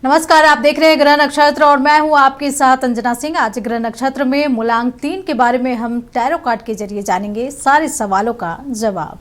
नमस्कार, आप देख रहे हैं ग्रह नक्षत्र और मैं हूं आपके साथ अंजना सिंह। आज ग्रह नक्षत्र में मूलांक 3 के बारे में हम टैरो कार्ड के जरिए जानेंगे सारे सवालों का जवाब।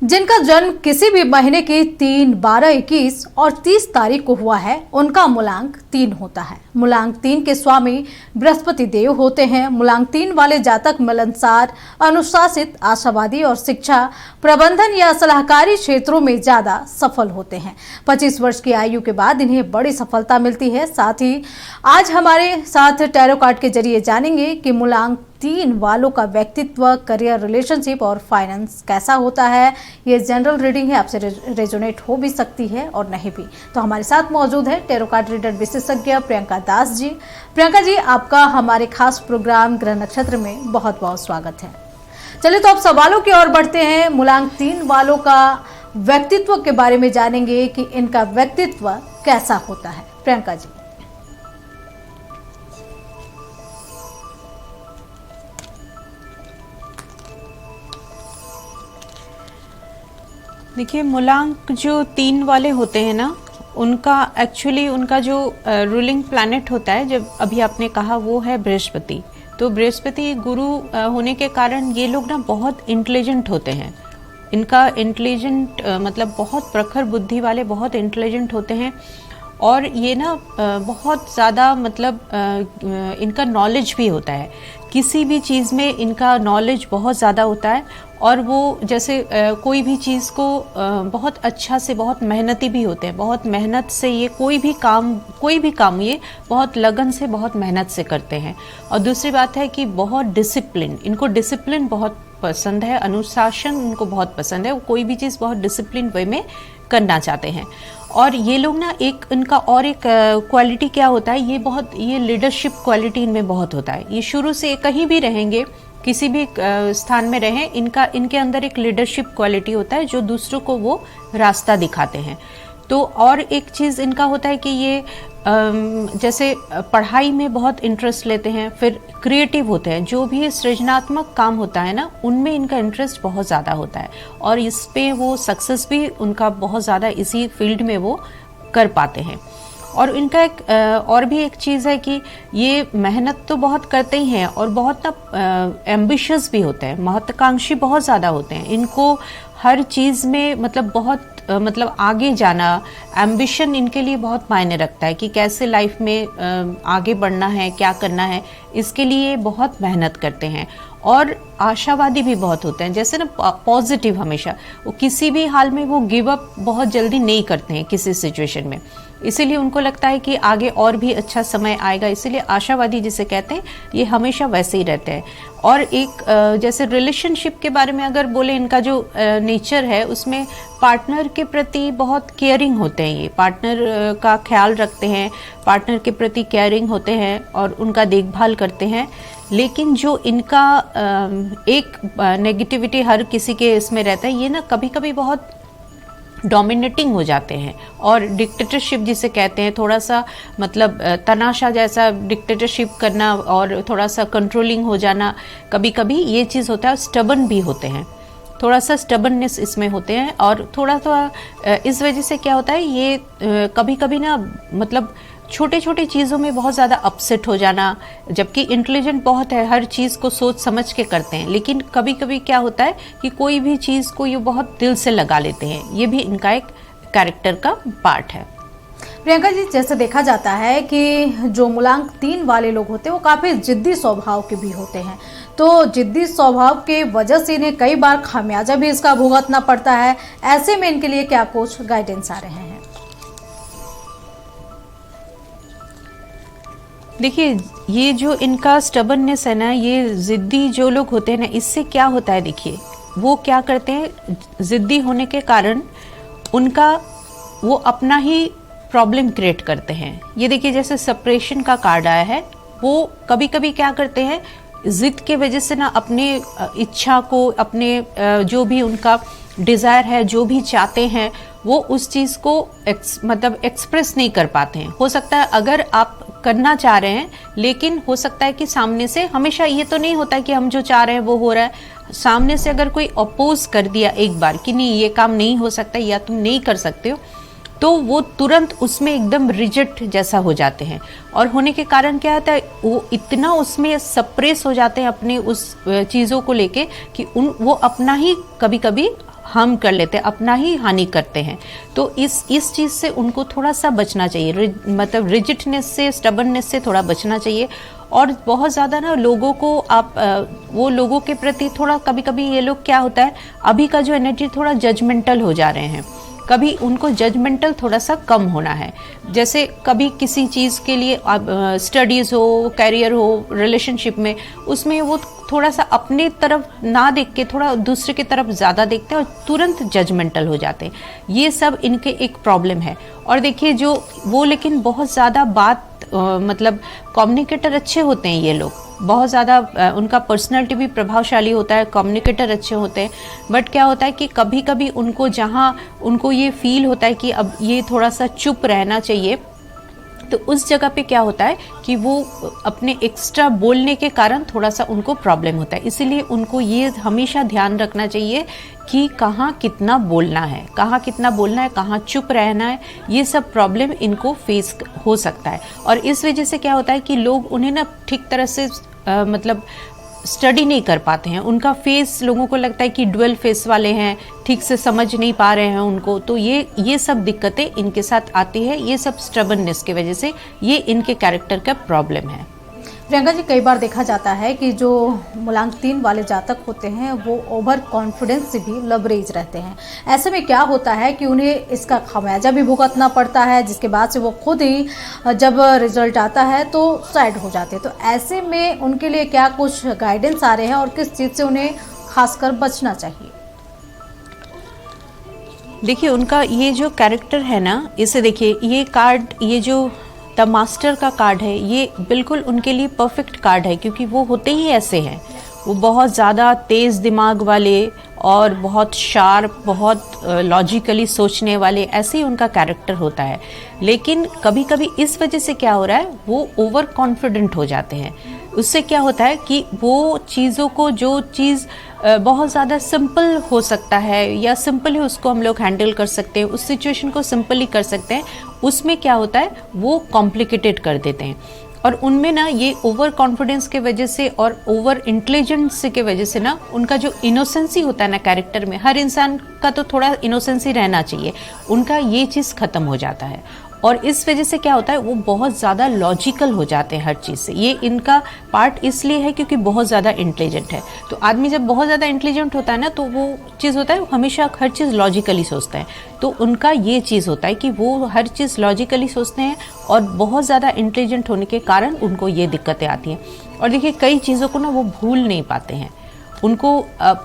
जिनका जन्म किसी भी महीने की 3, 12, 21 और 30 तारीख को हुआ है उनका मूलांक 3 होता है। मूलांक 3 के स्वामी बृहस्पति देव होते हैं। मूलांक 3 वाले जातक मिलनसार, अनुशासित, आशावादी और शिक्षा, प्रबंधन या सलाहकारी क्षेत्रों में ज्यादा सफल होते हैं। 25 वर्ष की आयु के बाद इन्हें बड़ी सफलता मिलती है। साथ ही आज हमारे साथ टैरो कार्ड के जरिए जानेंगे कि मूलांक 3 वालों का व्यक्तित्व, करियर, रिलेशनशिप और फाइनेंस कैसा होता है। ये जनरल रीडिंग है, आपसे रेजोनेट हो भी सकती है और नहीं भी। तो हमारे साथ मौजूद है टैरो कार्ड रीडर विशेषज्ञ प्रियंका दास जी। प्रियंका जी, आपका हमारे खास प्रोग्राम ग्रह नक्षत्र में बहुत बहुत स्वागत है। चलिए तो अब सवालों की ओर बढ़ते हैं। मूलांक 3 वालों का व्यक्तित्व के बारे में जानेंगे कि इनका व्यक्तित्व कैसा होता है। प्रियंका जी। देखिए, मूलांक जो 3 वाले होते हैं ना, उनका एक्चुअली उनका जो रूलिंग प्लैनेट होता है, जब अभी आपने कहा, वो है बृहस्पति। तो बृहस्पति गुरु होने के कारण ये लोग ना बहुत इंटेलिजेंट होते हैं। इनका इंटेलिजेंट मतलब बहुत प्रखर बुद्धि वाले, बहुत इंटेलिजेंट होते हैं। और ये ना बहुत ज़्यादा मतलब इनका नॉलेज भी होता है। किसी भी चीज़ में इनका नॉलेज बहुत ज़्यादा होता है। और वो जैसे कोई भी चीज़ को बहुत अच्छा से, बहुत मेहनती भी होते हैं। बहुत मेहनत से ये कोई भी काम ये बहुत लगन से, बहुत मेहनत से करते हैं। और दूसरी बात है कि बहुत डिसिप्लिन, इनको डिसिप्लिन बहुत पसंद है, अनुशासन उनको बहुत पसंद है। वो कोई भी चीज़ बहुत डिसिप्लिन वे में करना चाहते हैं। और ये लोग ना इनका और एक क्वालिटी क्या होता है, ये लीडरशिप क्वालिटी इनमें बहुत होता है। ये शुरू से कहीं भी रहेंगे, किसी भी स्थान में रहें, इनके अंदर एक लीडरशिप क्वालिटी होता है जो दूसरों को वो रास्ता दिखाते हैं। तो और एक चीज़ इनका होता है कि ये जैसे पढ़ाई में बहुत इंटरेस्ट लेते हैं, फिर क्रिएटिव होते हैं। जो भी सृजनात्मक काम होता है ना, उनमें इनका इंटरेस्ट बहुत ज़्यादा होता है। और इस पे वो सक्सेस भी उनका बहुत ज़्यादा इसी फील्ड में वो कर पाते हैं। और इनका एक और भी एक चीज़ है कि ये मेहनत तो बहुत करते ही हैं और बहुत ना एम्बिशियस भी होते हैं, महत्वाकांक्षी बहुत ज़्यादा होते हैं। इनको हर चीज़ में मतलब बहुत मतलब आगे जाना, एम्बिशन इनके लिए बहुत मायने रखता है कि कैसे लाइफ में आगे बढ़ना है, क्या करना है। इसके लिए बहुत मेहनत करते हैं। और आशावादी भी बहुत होते हैं, जैसे ना पॉजिटिव हमेशा। वो किसी भी हाल में वो गिव अप बहुत जल्दी नहीं करते हैं किसी सिचुएशन में। इसीलिए उनको लगता है कि आगे और भी अच्छा समय आएगा। इसीलिए आशावादी जिसे कहते हैं, ये हमेशा वैसे ही रहते हैं। और एक जैसे रिलेशनशिप के बारे में अगर बोले, इनका जो नेचर है उसमें पार्टनर के प्रति बहुत केयरिंग होते हैं। ये पार्टनर का ख्याल रखते हैं, पार्टनर के प्रति केयरिंग होते हैं और उनका देखभाल करते हैं। लेकिन जो इनका एक नेगेटिविटी हर किसी के इसमें रहता है, ये ना कभी कभी बहुत डोमिनेटिंग हो जाते हैं। और डिक्टेटरशिप जिसे कहते हैं, थोड़ा सा मतलब तनाशा जैसा डिक्टेटरशिप करना और थोड़ा सा कंट्रोलिंग हो जाना, कभी कभी ये चीज़ होता है। स्टबर्न भी होते हैं, थोड़ा सा स्टबर्ननेस इसमें होते हैं। और थोड़ा इस वजह से क्या होता है, ये कभी कभी ना मतलब छोटे छोटे चीज़ों में बहुत ज़्यादा अपसेट हो जाना। जबकि इंटेलिजेंट बहुत है, हर चीज़ को सोच समझ के करते हैं, लेकिन कभी कभी क्या होता है कि कोई भी चीज़ को ये बहुत दिल से लगा लेते हैं। ये भी इनका एक कैरेक्टर का पार्ट है। प्रियंका जी, जैसे देखा जाता है कि जो मूलांक 3 वाले लोग होते हैं वो काफ़ी जिद्दी स्वभाव के भी होते हैं। तो जिद्दी स्वभाव के वजह से इन्हें कई बार खामियाजा भी इसका भुगतना पड़ता है। ऐसे में इनके लिए क्या कुछ गाइडेंस आ रहे हैं? देखिए, ये जो इनका स्टबर्ननेस है ना, ये ज़िद्दी जो लोग होते हैं ना, इससे क्या होता है, देखिए वो क्या करते हैं, ज़िद्दी होने के कारण वो अपना ही प्रॉब्लम क्रिएट करते हैं। ये देखिए, जैसे सेपरेशन का कार्ड आया है, वो कभी कभी क्या करते हैं, ज़िद के वजह से ना अपने इच्छा को, अपने जो भी उनका डिज़ायर है, जो भी चाहते हैं, वो उस चीज़ को मतलब एक्सप्रेस नहीं कर पाते हैं। हो सकता है अगर आप करना चाह रहे हैं, लेकिन हो सकता है कि सामने से, हमेशा ये तो नहीं होता कि हम जो चाह रहे हैं वो हो रहा है, सामने से अगर कोई अपोज कर दिया एक बार कि नहीं ये काम नहीं हो सकता या तुम नहीं कर सकते हो, तो वो तुरंत उसमें एकदम रिजिड जैसा हो जाते हैं। और होने के कारण क्या होता है, वो इतना उसमें सप्रेस हो जाते हैं अपने उस चीज़ों को लेके कि वो अपना ही कभी कभी हार्म कर लेते हैं, अपना ही हानि करते हैं। तो इस चीज़ से उनको थोड़ा सा बचना चाहिए, मतलब रिजिडनेस से, स्टबर्ननेस से थोड़ा बचना चाहिए। और बहुत ज़्यादा ना लोगों को आप वो लोगों के प्रति थोड़ा, कभी कभी ये लोग क्या होता है, अभी का जो एनर्जी थोड़ा जजमेंटल हो जा रहे हैं, कभी उनको जजमेंटल थोड़ा सा कम होना है। जैसे कभी किसी चीज़ के लिए स्टडीज़ हो, कैरियर हो, रिलेशनशिप में, उसमें वो थोड़ा सा अपने तरफ ना देख के थोड़ा दूसरे की तरफ ज़्यादा देखते हैं और तुरंत जजमेंटल हो जाते हैं। ये सब इनके एक प्रॉब्लम है। और देखिए जो वो लेकिन बहुत ज़्यादा बात मतलब कम्युनिकेटर अच्छे होते हैं ये लोग, बहुत ज़्यादा उनका पर्सनालिटी भी प्रभावशाली होता है, कम्युनिकेटर अच्छे होते हैं। बट क्या होता है कि कभी कभी उनको, जहाँ उनको ये फील होता है कि अब ये थोड़ा सा चुप रहना चाहिए, तो उस जगह पे क्या होता है कि वो अपने एक्स्ट्रा बोलने के कारण थोड़ा सा उनको प्रॉब्लम होता है। इसीलिए उनको ये हमेशा ध्यान रखना चाहिए कि कहाँ कितना बोलना है, कहाँ कितना बोलना है, कहाँ चुप रहना है। ये सब प्रॉब्लम इनको फेस हो सकता है। और इस वजह से क्या होता है कि लोग उन्हें ना ठीक तरह से मतलब स्टडी नहीं कर पाते हैं। उनका फेस, लोगों को लगता है कि डुअल फेस वाले हैं, ठीक से समझ नहीं पा रहे हैं उनको। तो ये सब दिक्कतें इनके साथ आती है। ये सब स्टबर्ननेस की वजह से ये इनके कैरेक्टर का प्रॉब्लम है। प्रियंका जी, कई बार देखा जाता है कि जो मूलांक 3 वाले जातक होते हैं वो ओवर कॉन्फिडेंस से भी लबरेज रहते हैं। ऐसे में क्या होता है कि उन्हें इसका खामियाजा भी भुगतना पड़ता है, जिसके बाद से वो खुद ही जब रिजल्ट आता है तो सैड हो जाते हैं। तो ऐसे में उनके लिए क्या कुछ गाइडेंस आ रहे हैं और किस चीज़ से उन्हें खासकर बचना चाहिए? देखिए उनका ये जो कैरेक्टर है ना, इसे देखिए, ये कार्ड, ये जो द मास्टर का कार्ड है, ये बिल्कुल उनके लिए परफेक्ट कार्ड है, क्योंकि वो होते ही ऐसे हैं। वो बहुत ज़्यादा तेज़ दिमाग वाले और बहुत शार्प, बहुत लॉजिकली सोचने वाले, ऐसे ही उनका कैरेक्टर होता है। लेकिन कभी कभी इस वजह से क्या हो रहा है, वो ओवर कॉन्फिडेंट हो जाते हैं। उससे क्या होता है कि वो चीज़ों को, जो चीज़ बहुत ज़्यादा सिंपल हो सकता है या सिंपल ही उसको हम लोग हैंडल कर सकते हैं, उस सिचुएशन को सिंपली कर सकते हैं, उसमें क्या होता है वो कॉम्प्लिकेटेड कर देते हैं। और उनमें ना ये ओवर कॉन्फिडेंस के वजह से और ओवर इंटेलिजेंस के वजह से ना, उनका जो इनोसेंसी होता है ना कैरेक्टर में, हर इंसान का तो थोड़ा इनोसेंसी रहना चाहिए, उनका ये चीज़ ख़त्म हो जाता है। और इस वजह से क्या होता है, वो बहुत ज़्यादा लॉजिकल हो जाते हैं हर चीज़ से। ये इनका पार्ट इसलिए है क्योंकि बहुत ज़्यादा इंटेलिजेंट है। तो आदमी जब बहुत ज़्यादा इंटेलिजेंट होता है ना, तो वो चीज़ होता है हमेशा हर चीज़ लॉजिकली सोचता है। तो उनका ये चीज़ होता है कि वो हर चीज़ लॉजिकली सोचते हैं और बहुत ज़्यादा इंटेलिजेंट होने के कारण उनको ये दिक्कतें आती हैं। और देखिए कई चीज़ों को ना वो भूल नहीं पाते हैं। उनको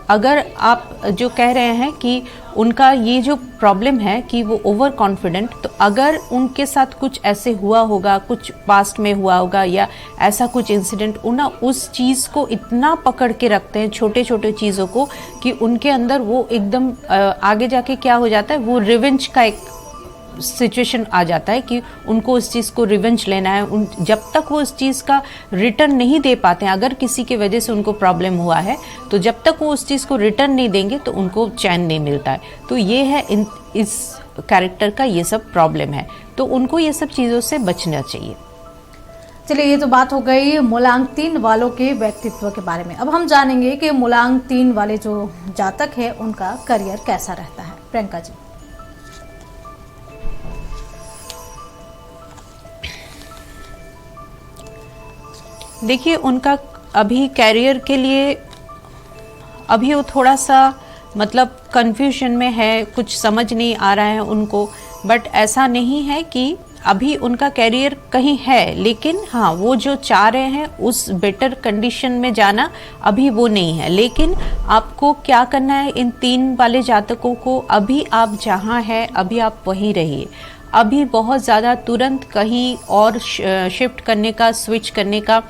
अगर आप जो कह रहे हैं कि उनका ये जो प्रॉब्लम है कि वो ओवर कॉन्फिडेंट, तो अगर उनके साथ कुछ ऐसे हुआ होगा, कुछ पास्ट में हुआ होगा या ऐसा कुछ इंसिडेंट, उस चीज़ को इतना पकड़ के रखते हैं, छोटे छोटे चीज़ों को, कि उनके अंदर वो एकदम आगे जाके क्या हो जाता है, वो रिवेंज का एक सिचुएशन आ जाता है कि उनको उस चीज़ को रिवेंज लेना है। जब तक वो उस चीज़ का रिटर्न नहीं दे पाते हैं, अगर किसी की वजह से उनको प्रॉब्लम हुआ है, तो जब तक वो उस चीज़ को रिटर्न नहीं देंगे तो उनको चैन नहीं मिलता है। तो ये है इस कैरेक्टर का ये सब प्रॉब्लम है। तो उनको ये सब चीज़ों से बचना चाहिए। चलिए, ये तो बात हो गई मूलांक 3 वालों के व्यक्तित्व के बारे में। अब हम जानेंगे कि मूलांक 3 वाले जो जातक है उनका करियर कैसा रहता है। प्रियंका जी। देखिए उनका अभी कैरियर के लिए अभी वो थोड़ा सा मतलब कंफ्यूजन में है, कुछ समझ नहीं आ रहा है उनको। बट ऐसा नहीं है कि अभी उनका कैरियर कहीं है, लेकिन हाँ वो जो चाह रहे हैं उस बेटर कंडीशन में जाना अभी वो नहीं है। लेकिन आपको क्या करना है, इन 3 वाले जातकों को अभी आप जहाँ है अभी आप वहीं रहिए। अभी बहुत ज़्यादा तुरंत कहीं और शिफ्ट करने का, स्विच करने का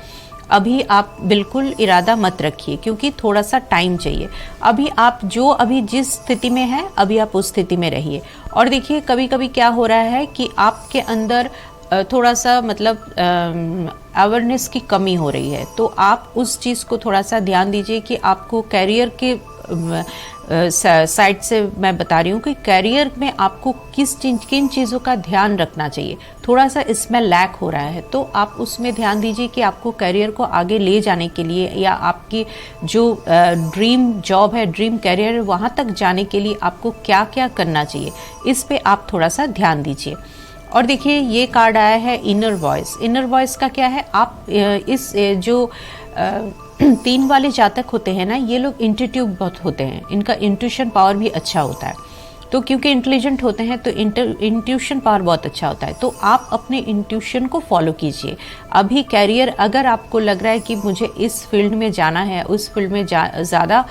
अभी आप बिल्कुल इरादा मत रखिए, क्योंकि थोड़ा सा टाइम चाहिए। अभी आप जो अभी जिस स्थिति में हैं अभी आप उस स्थिति में रहिए। और देखिए कभी कभी क्या हो रहा है कि आपके अंदर थोड़ा सा मतलब अवेयरनेस की कमी हो रही है, तो आप उस चीज़ को थोड़ा सा ध्यान दीजिए कि आपको कैरियर के साइड से मैं बता रही हूँ कि कैरियर में आपको किन चीज़ों का ध्यान रखना चाहिए। थोड़ा सा इसमें लैक हो रहा है, तो आप उसमें ध्यान दीजिए कि आपको कैरियर को आगे ले जाने के लिए या आपकी जो ड्रीम जॉब है, ड्रीम कैरियर है, वहाँ तक जाने के लिए आपको क्या क्या करना चाहिए, इस पे आप थोड़ा सा ध्यान दीजिए। और देखिए ये कार्ड आया है इनर वॉइस। इनर वॉइस का क्या है, आप इस जो 3 वाले जातक होते हैं ना, ये लोग इंट्यूटिव बहुत होते हैं, इनका इंट्यूशन पावर भी अच्छा होता है। तो क्योंकि इंटेलिजेंट होते हैं तो इंट्यूशन पावर बहुत अच्छा होता है, तो आप अपने इंट्यूशन को फॉलो कीजिए। अभी कैरियर अगर आपको लग रहा है कि मुझे इस फील्ड में जाना है, उस फील्ड में ज़्यादा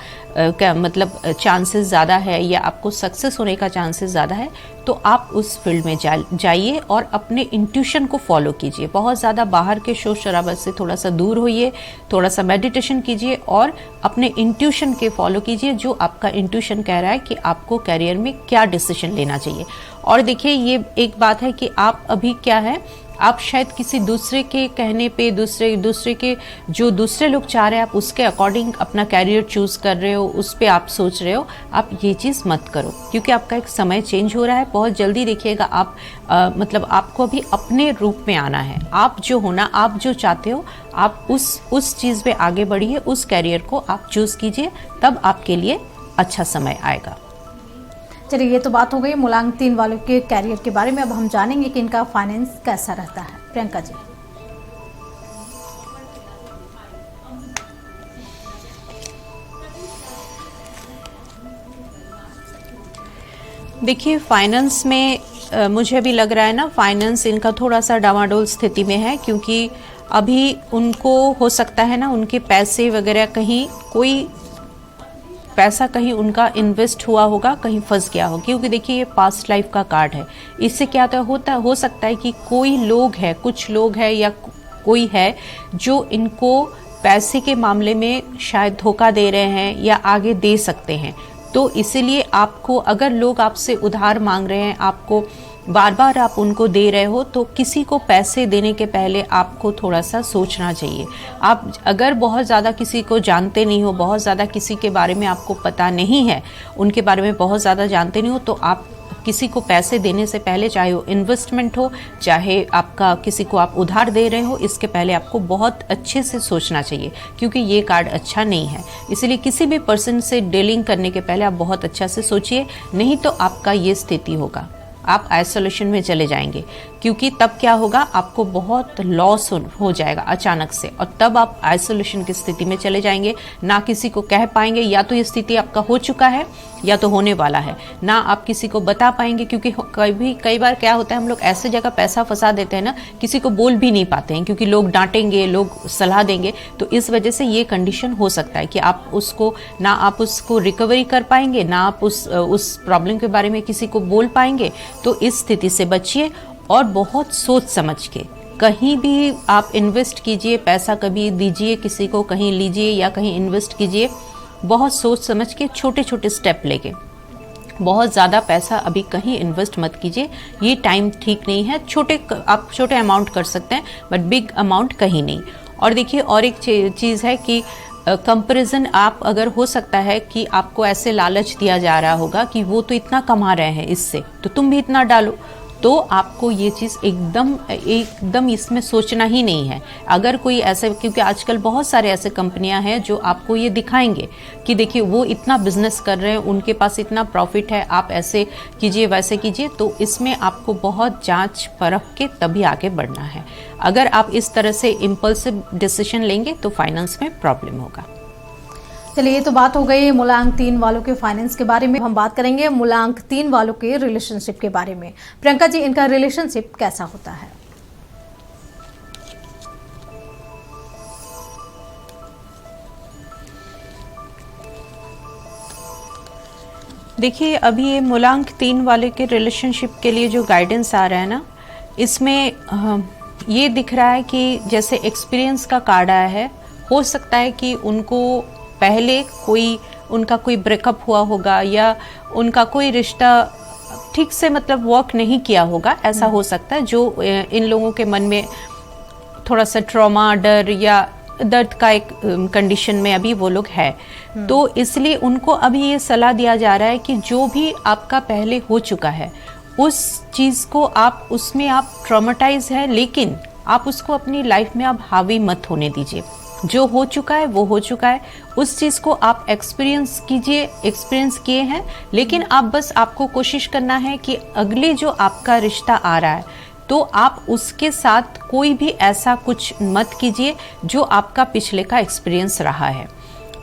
मतलब चांसेस ज़्यादा है या आपको सक्सेस होने का चांसेस ज़्यादा है, तो आप उस फील्ड में जाइए और अपने इंट्यूशन को फॉलो कीजिए। बहुत ज़्यादा बाहर के शोर शराबा से थोड़ा सा दूर होइए, थोड़ा सा मेडिटेशन कीजिए और अपने इंट्यूशन के फॉलो कीजिए, जो आपका इंट्यूशन कह रहा है कि आपको कैरियर में क्या डिसीजन लेना चाहिए। और देखिए ये एक बात है कि आप अभी क्या है, आप शायद किसी दूसरे के कहने पे, दूसरे के जो दूसरे लोग चाह रहे हैं, आप उसके अकॉर्डिंग अपना कैरियर चूज कर रहे हो, उस पे आप सोच रहे हो। आप ये चीज़ मत करो, क्योंकि आपका एक समय चेंज हो रहा है बहुत जल्दी। देखिएगा आप मतलब आपको अभी अपने रूप में आना है। आप जो होना, आप जो चाहते हो, आप उस चीज़ पे आगे बढ़िए, उस कैरियर को आप चूज कीजिए, तब आपके लिए अच्छा समय आएगा। चलिए, ये तो बात हो गई मूलांक 3 वालों के कैरियर के बारे में। अब हम जानेंगे कि इनका फाइनेंस कैसा रहता है। प्रियंका जी। देखिए फाइनेंस में मुझे अभी लग रहा है ना, फाइनेंस इनका थोड़ा सा डामाडोल स्थिति में है, क्योंकि अभी उनको हो सकता है ना, उनके पैसे वगैरह कहीं कोई पैसा कहीं उनका इन्वेस्ट हुआ होगा, कहीं फंस गया हो। क्योंकि देखिए ये पास्ट लाइफ का कार्ड है। इससे क्या हो सकता है कि कोई लोग है, कुछ लोग है या कोई है जो इनको पैसे के मामले में शायद धोखा दे रहे हैं या आगे दे सकते हैं। तो इसीलिए आपको, अगर लोग आपसे उधार मांग रहे हैं, आपको बार बार आप उनको दे रहे हो, तो किसी को पैसे देने के पहले आपको थोड़ा सा सोचना चाहिए। आप अगर बहुत ज़्यादा किसी को जानते नहीं हो, बहुत ज़्यादा किसी के बारे में आपको पता नहीं है, उनके बारे में बहुत ज़्यादा जानते नहीं हो, तो आप किसी को पैसे देने से पहले, चाहे वो इन्वेस्टमेंट हो, चाहे आपका किसी को आप उधार दे रहे हो, इसके पहले आपको बहुत अच्छे से सोचना चाहिए, क्योंकि ये कार्ड अच्छा नहीं है। इसलिए किसी भी पर्सन से डीलिंग करने के पहले आप बहुत अच्छा से सोचिए, नहीं तो आपका ये स्थिति होगा, आप आइसोलेशन में चले जाएंगे। क्योंकि तब क्या होगा, आपको बहुत लॉस हो जाएगा अचानक से, और तब आप आइसोलेशन की स्थिति में चले जाएंगे। ना किसी को कह पाएंगे, या तो ये स्थिति आपका हो चुका है या तो होने वाला है, ना आप किसी को बता पाएंगे। क्योंकि कई बार क्या होता है, हम लोग ऐसे जगह पैसा फंसा देते हैं ना, किसी को बोल भी नहीं पाते हैं, क्योंकि लोग डांटेंगे, लोग सलाह देंगे। तो इस वजह से ये कंडीशन हो सकता है कि आप उसको रिकवरी कर पाएंगे, ना आप उस प्रॉब्लम के बारे में किसी को बोल पाएंगे। तो इस स्थिति से बचिए और बहुत सोच समझ के कहीं भी आप इन्वेस्ट कीजिए, पैसा कभी दीजिए किसी को, कहीं लीजिए या कहीं इन्वेस्ट कीजिए, बहुत सोच समझ के, छोटे छोटे स्टेप लेके। बहुत ज़्यादा पैसा अभी कहीं इन्वेस्ट मत कीजिए, ये टाइम ठीक नहीं है। आप छोटे अमाउंट कर सकते हैं, बट बिग अमाउंट कहीं नहीं। और देखिए और एक चीज़ है कि कंपैरिजन, आप अगर हो सकता है कि आपको ऐसे लालच दिया जा रहा होगा कि वो तो इतना कमा रहे हैं इससे, तो तुम भी इतना डालो। तो आपको ये चीज़ एकदम इसमें सोचना ही नहीं है। अगर कोई ऐसे, क्योंकि आजकल बहुत सारे ऐसे कंपनियां हैं जो आपको ये दिखाएंगे कि देखिए वो इतना बिजनेस कर रहे हैं, उनके पास इतना प्रॉफिट है, आप ऐसे कीजिए वैसे कीजिए। तो इसमें आपको बहुत जांच परख के तभी आगे बढ़ना है। अगर आप इस तरह से इम्पल्सिव डिसीजन लेंगे तो फाइनेंस में प्रॉब्लम होगा। चलिए, ये तो बात हो गई मूलांक 3 वालों के फाइनेंस के बारे में। हम बात करेंगे मूलांक 3 वालों के रिलेशनशिप के बारे में। प्रियंका जी, इनका रिलेशनशिप कैसा होता है? देखिए अभी ये मूलांक 3 वाले के रिलेशनशिप के लिए जो गाइडेंस आ रहा है ना, इसमें ये दिख रहा है कि जैसे एक्सपीरियंस का कार्ड आया है, हो सकता है कि उनको पहले उनका कोई ब्रेकअप हुआ होगा, या उनका कोई रिश्ता ठीक से मतलब वर्क नहीं किया होगा, ऐसा हो सकता है, जो इन लोगों के मन में थोड़ा सा ट्रॉमा, डर या दर्द का एक कंडीशन में अभी वो लोग है। तो इसलिए उनको अभी ये सलाह दिया जा रहा है कि जो भी आपका पहले हो चुका है उस चीज़ को आप, उसमें आप ट्रॉमेटाइज है, लेकिन आप उसको अपनी लाइफ में आप हावी मत होने दीजिए। जो हो चुका है वो हो चुका है, उस चीज़ को आप एक्सपीरियंस कीजिए, एक्सपीरियंस किए हैं, लेकिन आप बस आपको कोशिश करना है कि अगले जो आपका रिश्ता आ रहा है तो आप उसके साथ कोई भी ऐसा कुछ मत कीजिए जो आपका पिछले का एक्सपीरियंस रहा है।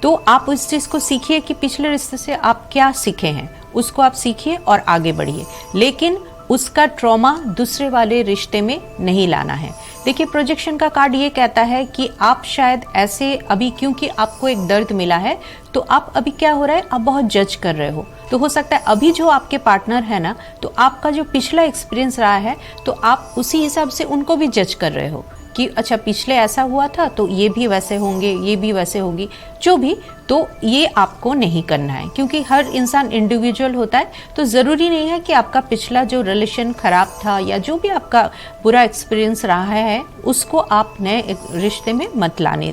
तो आप उस चीज़ को सीखिए कि पिछले रिश्ते से आप क्या सीखे हैं, उसको आप सीखिए और आगे बढ़िए, लेकिन उसका ट्रॉमा दूसरे वाले रिश्ते में नहीं लाना है। देखिए, प्रोजेक्शन का कार्ड ये कहता है कि आप शायद ऐसे अभी, क्योंकि आपको एक दर्द मिला है तो आप अभी क्या हो रहा है, आप बहुत जज कर रहे हो सकता है अभी जो आपके पार्टनर है ना, तो आपका जो पिछला एक्सपीरियंस रहा है तो आप उसी हिसाब से उनको भी जज कर रहे हो कि अच्छा पिछले ऐसा हुआ था तो ये भी वैसे होंगे, ये भी वैसे होगी, जो भी। तो ये आपको नहीं करना है, क्योंकि हर इंसान इंडिविजुअल होता है। तो ज़रूरी नहीं है कि आपका पिछला जो रिलेशन खराब था या जो भी आपका बुरा एक्सपीरियंस रहा है उसको आप नए रिश्ते में मत लाने,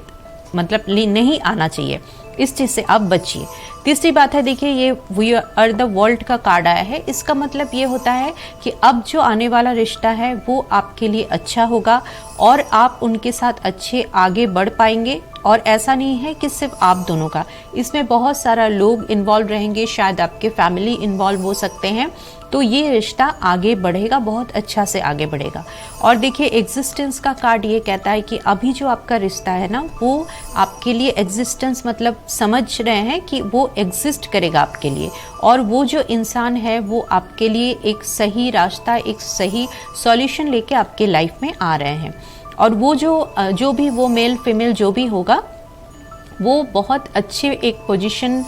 मतलब नहीं आना चाहिए। इस चीज़ से आप बचिए। तीसरी बात है, देखिए, ये वी आर द वर्ल्ड का कार्ड आया है। इसका मतलब ये होता है कि अब जो आने वाला रिश्ता है वो आपके लिए अच्छा होगा और आप उनके साथ अच्छे आगे बढ़ पाएंगे। और ऐसा नहीं है कि सिर्फ आप दोनों का, इसमें बहुत सारा लोग इन्वॉल्व रहेंगे, शायद आपके फैमिली इन्वॉल्व हो सकते हैं। तो ये रिश्ता आगे बढ़ेगा, बहुत अच्छा से आगे बढ़ेगा। और देखिए, एग्जिस्टेंस का कार्ड ये कहता है कि अभी जो आपका रिश्ता है ना, वो आपके लिए एग्जिस्टेंस मतलब समझ रहे हैं कि वो एग्जिस्ट करेगा आपके लिए, और वो जो इंसान है वो आपके लिए एक सही रास्ता, एक सही सॉल्यूशन लेके आपके लाइफ में आ रहे हैं। और वो जो भी वो मेल फीमेल जो भी होगा वो बहुत अच्छे एक पोजीशन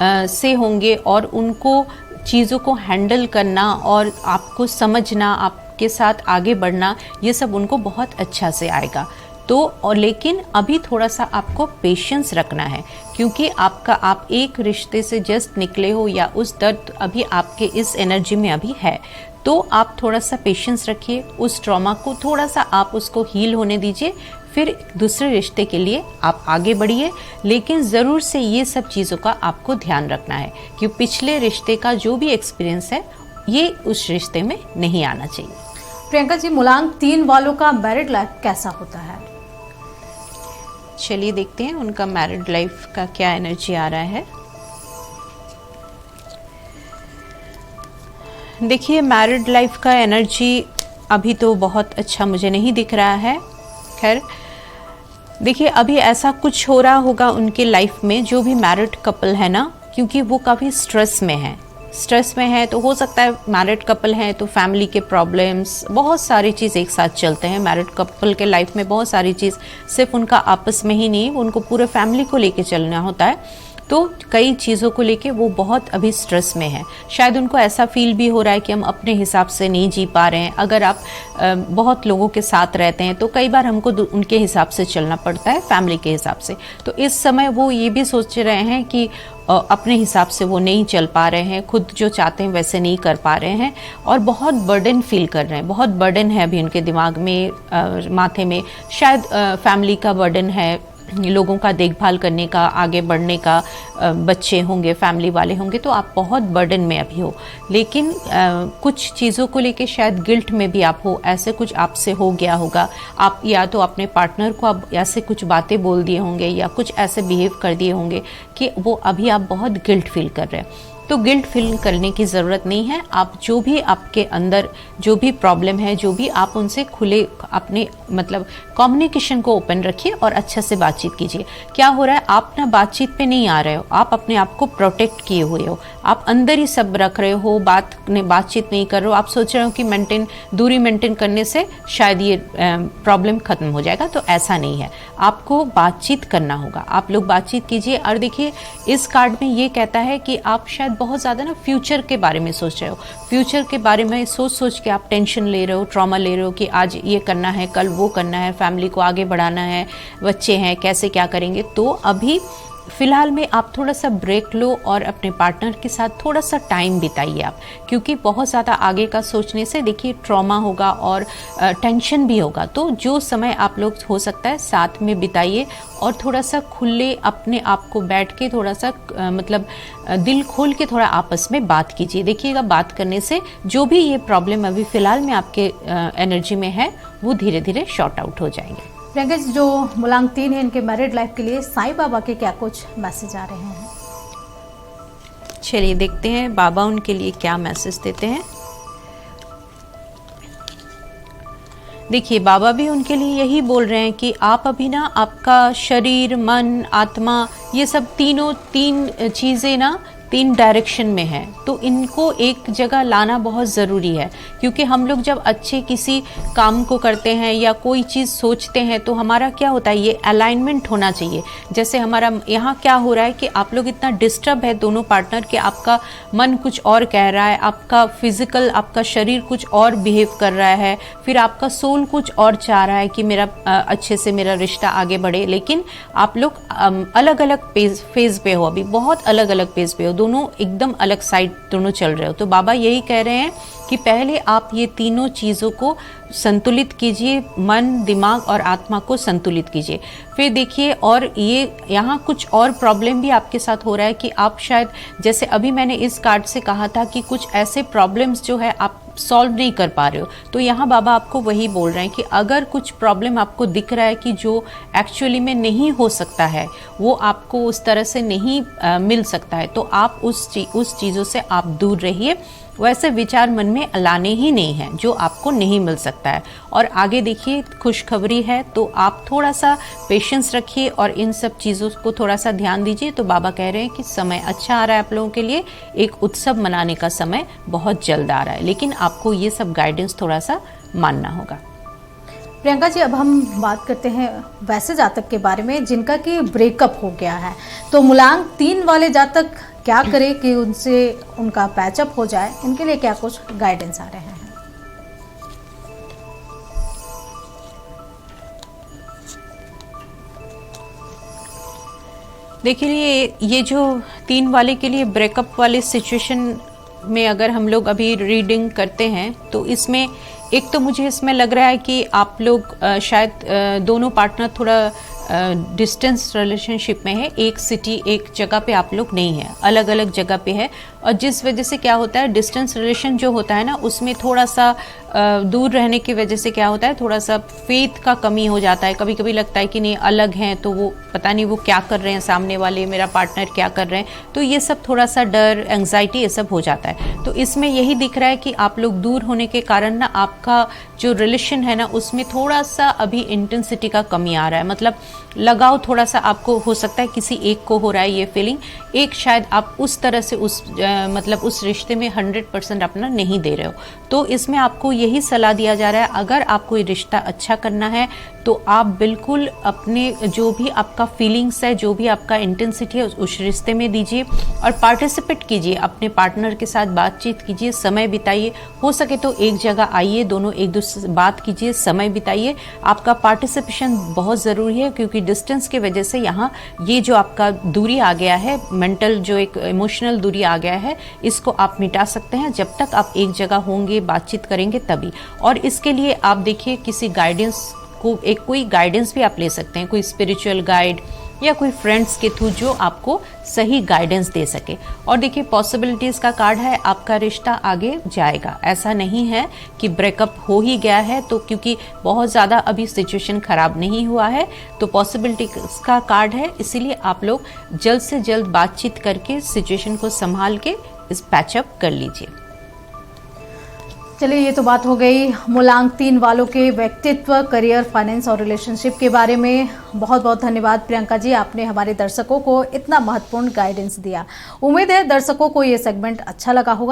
से होंगे, और उनको चीज़ों को हैंडल करना और आपको समझना, आपके साथ आगे बढ़ना, ये सब उनको बहुत अच्छा से आएगा। तो और लेकिन अभी थोड़ा सा आपको पेशेंस रखना है, क्योंकि आप एक रिश्ते से जस्ट निकले हो या उस दर्द अभी आपके इस एनर्जी में अभी है। तो आप थोड़ा सा पेशेंस रखिए, उस ट्रॉमा को थोड़ा सा आप उसको हील होने दीजिए, फिर दूसरे रिश्ते के लिए आप आगे बढ़िए। लेकिन ज़रूर से ये सब चीज़ों का आपको ध्यान रखना है कि पिछले रिश्ते का जो भी एक्सपीरियंस है ये उस रिश्ते में नहीं आना चाहिए। प्रियंका जी, मूलांक 3 वालों का मैरिड लाइफ कैसा होता है? चलिए देखते हैं उनका मैरिड लाइफ का क्या एनर्जी आ रहा है। देखिए, मैरिड लाइफ का एनर्जी अभी तो बहुत अच्छा मुझे नहीं दिख रहा है। खैर, देखिए, अभी ऐसा कुछ हो रहा होगा उनके लाइफ में, जो भी मैरिड कपल है ना, क्योंकि वो काफ़ी स्ट्रेस में है। तो हो सकता है मैरिड कपल हैं तो फैमिली के प्रॉब्लम्स, बहुत सारी चीज़ एक साथ चलते हैं। मैरिड कपल के लाइफ में बहुत सारी चीज़ सिर्फ उनका आपस में ही नहीं, उनको पूरे फैमिली को लेके चलना होता है। तो कई चीज़ों को लेके वो बहुत अभी स्ट्रेस में है। शायद उनको ऐसा फील भी हो रहा है कि हम अपने हिसाब से नहीं जी पा रहे हैं। अगर आप बहुत लोगों के साथ रहते हैं तो कई बार हमको उनके हिसाब से चलना पड़ता है, फैमिली के हिसाब से। तो इस समय वो ये भी सोच रहे हैं कि अपने हिसाब से वो नहीं चल पा रहे हैं, खुद जो चाहते हैं वैसे नहीं कर पा रहे हैं, और बहुत बर्डन फील कर रहे हैं। बहुत बर्डन है अभी उनके दिमाग में, माथे में। शायद फैमिली का बर्डन है, लोगों का देखभाल करने का, आगे बढ़ने का, बच्चे होंगे, फैमिली वाले होंगे, तो आप बहुत बर्डन में अभी हो। लेकिन कुछ चीज़ों को लेके शायद गिल्ट में भी आप हो, ऐसे कुछ आपसे हो गया होगा। आप या तो अपने पार्टनर को आप ऐसे कुछ बातें बोल दिए होंगे या कुछ ऐसे बिहेव कर दिए होंगे कि वो अभी आप बहुत गिल्ट फील कर रहे हैं। तो गिल्ट फील करने की ज़रूरत नहीं है। आप जो भी आपके अंदर जो भी प्रॉब्लम है, जो भी आप उनसे खुले अपने मतलब कम्युनिकेशन को ओपन रखिए और अच्छे से बातचीत कीजिए। क्या हो रहा है, आप ना बातचीत पे नहीं आ रहे हो, आप अपने आप को प्रोटेक्ट किए हुए हो, आप अंदर ही सब रख रहे हो, बातचीत नहीं कर रहे हो। आप सोच रहे हो कि दूरी मेंटेन करने से शायद ये प्रॉब्लम खत्म हो जाएगा, तो ऐसा नहीं है। आपको बातचीत करना होगा, आप लोग बातचीत कीजिए। और देखिए, इस कार्ड में ये कहता है कि आप शायद बहुत ज़्यादा ना फ्यूचर के बारे में सोच रहे हो, फ्यूचर के बारे में सोच के आप टेंशन ले रहे हो, ट्रॉमा ले रहे हो कि आज ये करना है, कल वो करना है, फैमिली को आगे बढ़ाना है, बच्चे हैं, कैसे क्या करेंगे। तो अभी फिलहाल में आप थोड़ा सा ब्रेक लो और अपने पार्टनर के साथ थोड़ा सा टाइम बिताइए आप, क्योंकि बहुत ज़्यादा आगे का सोचने से देखिए ट्रॉमा होगा और टेंशन भी होगा। तो जो समय आप लोग हो सकता है साथ में बिताइए और थोड़ा सा खुले अपने आप को बैठ के थोड़ा सा मतलब दिल खोल के थोड़ा आपस में बात कीजिए। देखिएगा बात करने से जो भी ये प्रॉब्लम अभी फ़िलहाल में आपके एनर्जी में है वो धीरे धीरे शॉर्ट आउट हो जाएंगे। प्रियंका जी, जो मुलांग 3 है, इनके मैरिड लाइफ के लिए साईं बाबा के क्या कुछ मैसेज आ रहे हैं? चलिए देखते हैं बाबा उनके लिए क्या मैसेज देते हैं। देखिए बाबा भी उनके लिए यही बोल रहे हैं कि आप अभी ना आपका शरीर, मन, आत्मा, ये सब तीन चीज़ें ना 3 डायरेक्शन में है, तो इनको एक जगह लाना बहुत ज़रूरी है। क्योंकि हम लोग जब अच्छे किसी काम को करते हैं या कोई चीज़ सोचते हैं तो हमारा क्या होता है, ये अलाइनमेंट होना चाहिए। जैसे हमारा यहाँ क्या हो रहा है कि आप लोग इतना डिस्टर्ब है दोनों पार्टनर के, आपका मन कुछ और कह रहा है, आपका फिजिकल, आपका शरीर कुछ और बिहेव कर रहा है, फिर आपका सोल कुछ और चाह रहा है कि मेरा अच्छे से मेरा रिश्ता आगे बढ़े, लेकिन आप लोग अलग अलग फेज पे हो, अभी बहुत अलग अलग फेज पे हो, दोनों एकदम अलग साइड दोनों चल रहे हो। तो बाबा यही कह रहे हैं कि पहले आप ये तीनों चीज़ों को संतुलित कीजिए, मन, दिमाग और आत्मा को संतुलित कीजिए। फिर देखिए, और ये यहाँ कुछ और प्रॉब्लम भी आपके साथ हो रहा है कि आप शायद, जैसे अभी मैंने इस कार्ड से कहा था कि कुछ ऐसे प्रॉब्लम्स जो है आप सॉल्व नहीं कर पा रहे हो, तो यहाँ बाबा आपको वही बोल रहे हैं कि अगर कुछ प्रॉब्लम आपको दिख रहा है कि जो एक्चुअली में नहीं हो सकता है, वो आपको उस तरह से नहीं मिल सकता है, तो आप उस चीज़ों से आप दूर रहिए। वैसे विचार मन में लाने ही नहीं है जो आपको नहीं मिल सकता है। और आगे देखिए खुशखबरी है, तो आप थोड़ा सा पेशेंस रखिए और इन सब चीज़ों को थोड़ा सा ध्यान दीजिए। तो बाबा कह रहे हैं कि समय अच्छा आ रहा है आप लोगों के लिए, एक उत्सव मनाने का समय बहुत जल्द आ रहा है, लेकिन आपको ये सब गाइडेंस थोड़ा सा मानना होगा। प्रियंका जी, अब हम बात करते हैं वैसे जातक के बारे में जिनका कि ब्रेकअप हो गया है। तो मुलांग 3 वाले जातक क्या करें कि उनसे उनका पैचअप हो जाए, इनके लिए क्या कुछ गाइडेंस आ रहे हैं? देखिए ये जो 3 वाले के लिए ब्रेकअप वाले सिचुएशन में अगर हम लोग अभी रीडिंग करते हैं तो इसमें एक तो मुझे इसमें लग रहा है कि आप लोग शायद दोनों पार्टनर थोड़ा डिस्टेंस रिलेशनशिप में है, एक सिटी एक जगह पे आप लोग नहीं है, अलग अलग जगह पे है। और जिस वजह से क्या होता है, डिस्टेंस रिलेशन जो होता है ना, उसमें थोड़ा सा दूर रहने की वजह से क्या होता है, थोड़ा सा फेथ का कमी हो जाता है। कभी कभी लगता है कि नहीं अलग हैं तो वो पता नहीं वो क्या कर रहे हैं, सामने वाले मेरा पार्टनर क्या कर रहे हैं, तो ये सब थोड़ा सा डर, एंग्जाइटी, ये सब हो जाता है। तो इसमें यही दिख रहा है कि आप लोग दूर होने के कारण ना आपका जो रिलेशन है ना उसमें थोड़ा सा अभी इंटेंसिटी का कमी आ रहा है। मतलब लगाव थोड़ा सा आपको हो सकता है किसी एक को हो रहा है ये फीलिंग, एक शायद आप उस तरह से मतलब उस रिश्ते में 100% अपना नहीं दे रहे हो। तो इसमें आपको यही सलाह दिया जा रहा है, अगर आपको ये रिश्ता अच्छा करना है तो आप बिल्कुल अपने जो भी आपका फीलिंग्स है, जो भी आपका इंटेंसिटी है उस रिश्ते में दीजिए और पार्टिसिपेट कीजिए, अपने पार्टनर के साथ बातचीत कीजिए, समय बिताइए। हो सके तो एक जगह आइए, दोनों एक दूसरे से बात कीजिए, समय बिताइए। आपका पार्टिसिपेशन बहुत ज़रूरी है क्योंकि डिस्टेंस की वजह से यहाँ ये जो आपका दूरी आ गया है, मेंटल जो एक इमोशनल दूरी आ गया है, इसको आप मिटा सकते हैं जब तक आप एक जगह होंगे, बातचीत करेंगे तभी। और इसके लिए आप देखिए किसी गाइडेंस को, कोई गाइडेंस भी आप ले सकते हैं, कोई स्पिरिचुअल गाइड या कोई फ्रेंड्स के थ्रू जो आपको सही गाइडेंस दे सके। और देखिए पॉसिबिलिटीज़ का कार्ड है, आपका रिश्ता आगे जाएगा। ऐसा नहीं है कि ब्रेकअप हो ही गया है, तो क्योंकि बहुत ज़्यादा अभी सिचुएशन ख़राब नहीं हुआ है, तो पॉसिबिलिटीज़ का कार्ड है। इसीलिए आप लोग जल्द से जल्द बातचीत करके सिचुएशन को संभाल के इस पैचअप कर लीजिए। चलिए, ये तो बात हो गई मुलांग 3 वालों के व्यक्तित्व, करियर, फाइनेंस और रिलेशनशिप के बारे में। बहुत बहुत धन्यवाद प्रियंका जी, आपने हमारे दर्शकों को इतना महत्वपूर्ण गाइडेंस दिया। उम्मीद है दर्शकों को ये सेगमेंट अच्छा लगा होगा।